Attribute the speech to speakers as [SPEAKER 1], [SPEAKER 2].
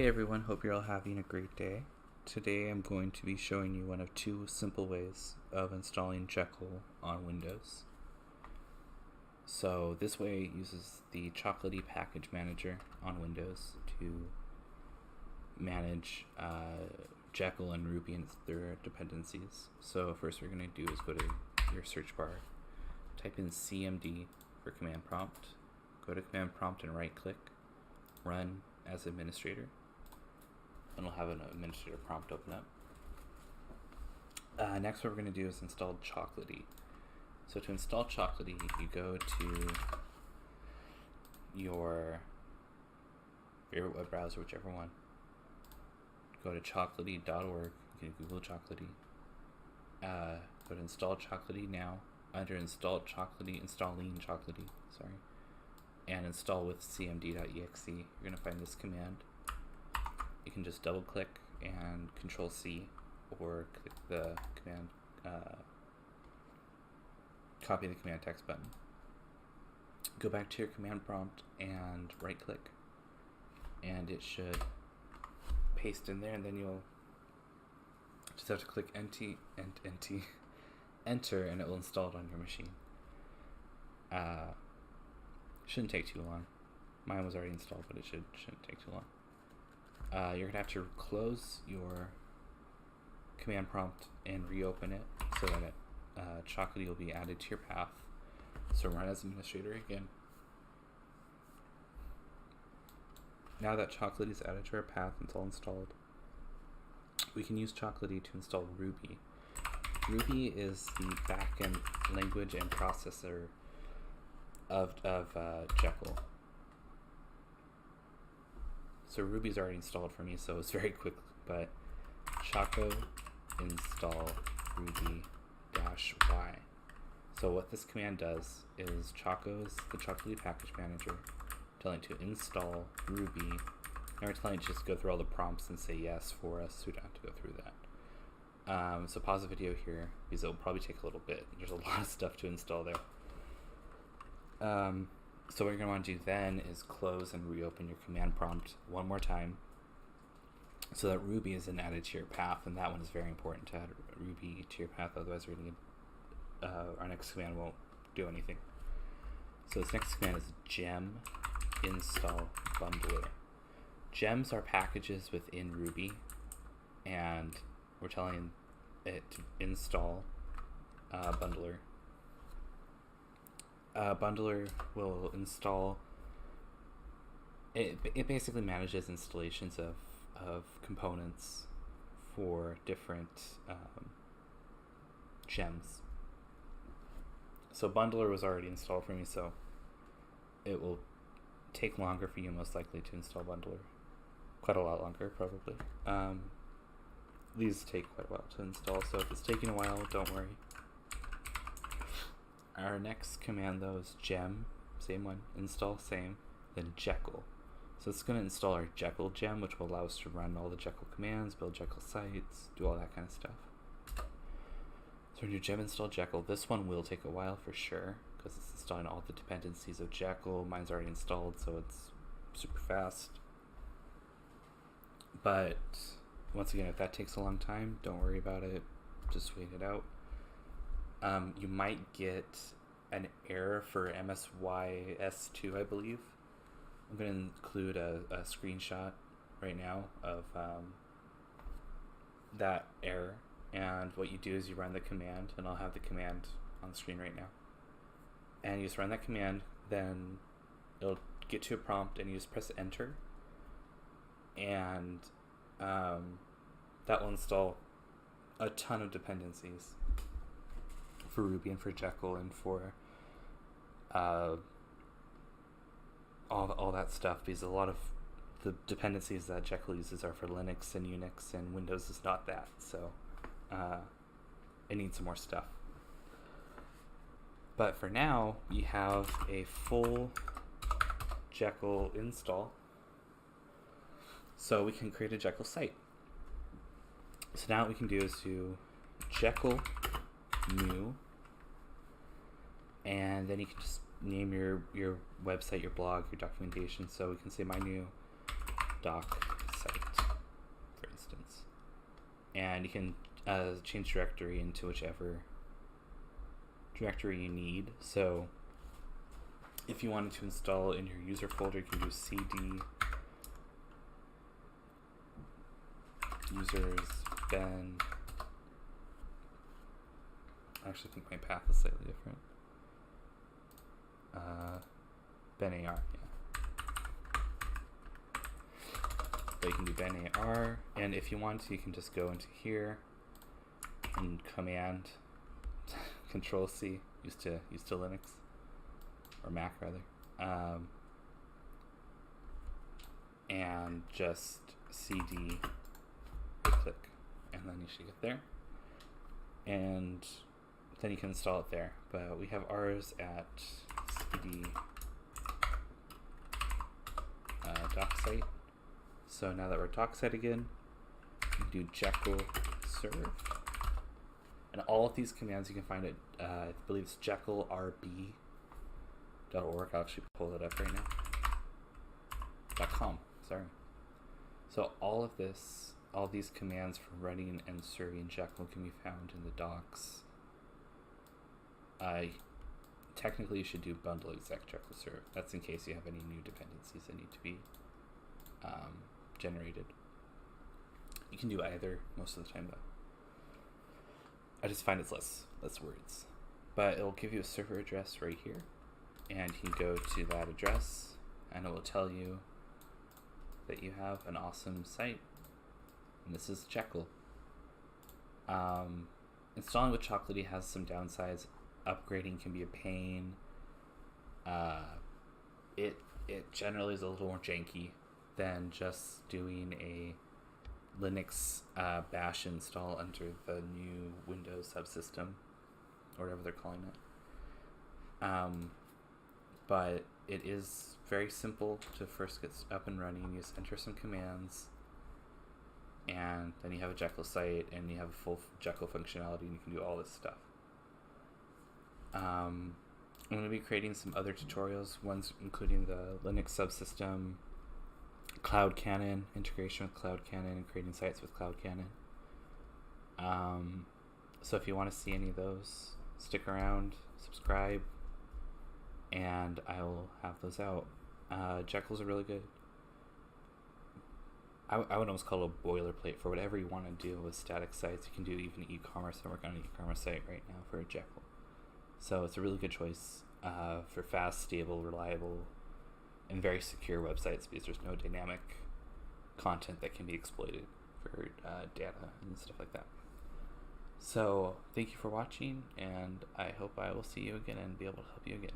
[SPEAKER 1] Hey everyone, hope you're all having a great day. Today I'm going to be showing you one of two simple ways of installing Jekyll on Windows. So this way it uses the Chocolatey package manager on Windows to manage Jekyll and Ruby and their dependencies. So first what we're going to do is go to your search bar, type in CMD for command prompt, go to command prompt and right click, run as administrator, and we'll have an administrator prompt open up. Next what we're going to do is install Chocolatey. So to install Chocolatey, you go to your favorite web browser, whichever one. Go to chocolatey.org, you can Google Chocolatey. Go to install Chocolatey now. Under install Chocolatey, installing Chocolatey, and install with cmd.exe. You're going to find this command. You can just double click and control C, or click the command, copy the command text button. Go back to your command prompt and right click, and it should paste in there, and then you'll just have to click enter, and it will install it on your machine. Shouldn't take too long. Mine was already installed, but it shouldn't take too long. You're gonna have to close your command prompt and reopen it so that Chocolatey will be added to your path. So run as administrator again. Now that Chocolatey is added to our path and it's all installed, we can use Chocolatey to install Ruby. Ruby is the backend language and processor of Jekyll. So Ruby's already installed for me, so it's very quick, but choco install ruby-y. So what this command does is Choco's the Chocolatey package manager telling it to install Ruby, and we're telling it to just go through all the prompts and say yes for us, so we don't have to go through that. So pause the video here, because it'll probably take a little bit. There's a lot of stuff to install there. So what you're going to want to do then is close and reopen your command prompt one more time so that Ruby isn't added to your path, and that one is very important to add Ruby to your path, otherwise we're going to our next command won't do anything. So this next command is gem install bundler. Gems are packages within Ruby, and we're telling it to install bundler. Bundler will install, it basically manages installations of components for different gems. So bundler was already installed for me, so it will take longer for you most likely to install bundler. Quite a lot longer, probably. These take quite a while to install, so if it's taking a while, don't worry. Our next command though is gem, same one, install, same, then Jekyll. So it's going to install our Jekyll gem, which will allow us to run all the Jekyll commands, build Jekyll sites, do all that kind of stuff. So when you gem install Jekyll, this one will take a while for sure, because it's installing all the dependencies of Jekyll. Mine's already installed, so it's super fast. But once again, if that takes a long time, don't worry about it, just wait it out. You might get an error for MSYS2, I believe. I'm going to include a screenshot right now of that error. And what you do is you run the command, and I'll have the command on the screen right now. And you just run that command, then it'll get to a prompt, and you just press enter. And that will install a ton of dependencies for Ruby and for Jekyll and for all that stuff, because a lot of the dependencies that Jekyll uses are for Linux and Unix, and Windows is not that, so it needs some more stuff. But for now, we have a full Jekyll install, so we can create a Jekyll site. So now what we can do is do Jekyll new, and then you can just name your website, your blog, your documentation. So we can say my new doc site. and you can change directory into whichever directory you need. So if you wanted to install in your user folder, you can do cd users ben. I actually think my path is slightly different. Ben AR, yeah. But you can do Ben AR, and if you want to, you can just go into here and command Control C, used to Linux or Mac rather, and just CD click, and then you should get there, and then you can install it there. But we have ours at CD docsite. So now that we're docsite again, you can do Jekyll serve, and all of these commands you can find at I believe it's jekylrb.org. I'll actually pull it up right now. .com, sorry. So all of these commands for running and serving Jekyll can be found in the docs. Technically you should do bundle exec Jekyll serve. That's in case you have any new dependencies that need to be generated. You can do either most of the time though. I just find it's less words. But it'll give you a server address right here, and you can go to that address and it will tell you that you have an awesome site. And this is Jekyll. Installing with Chocolatey has some downsides. Upgrading can be a pain. It generally is a little more janky than just doing a Linux bash install under the new Windows subsystem, or whatever they're calling it. But it is very simple to first get up and running. You just enter some commands, and then you have a Jekyll site, and you have a full Jekyll functionality, and you can do all this stuff. I'm going to be creating some other tutorials, ones including the Linux subsystem, Cloud Canon, integration with Cloud Canon, and creating sites with Cloud Canon. So if you want to see any of those, stick around, subscribe, and I will have those out. Jekyll's are really good. I would almost call it a boilerplate for whatever you want to do with static sites. You can do even e-commerce. I'm working on an e-commerce site right now for Jekyll. So it's a really good choice for fast, stable, reliable, and very secure websites, because there's no dynamic content that can be exploited for data and stuff like that. So thank you for watching, and I hope I will see you again and be able to help you again.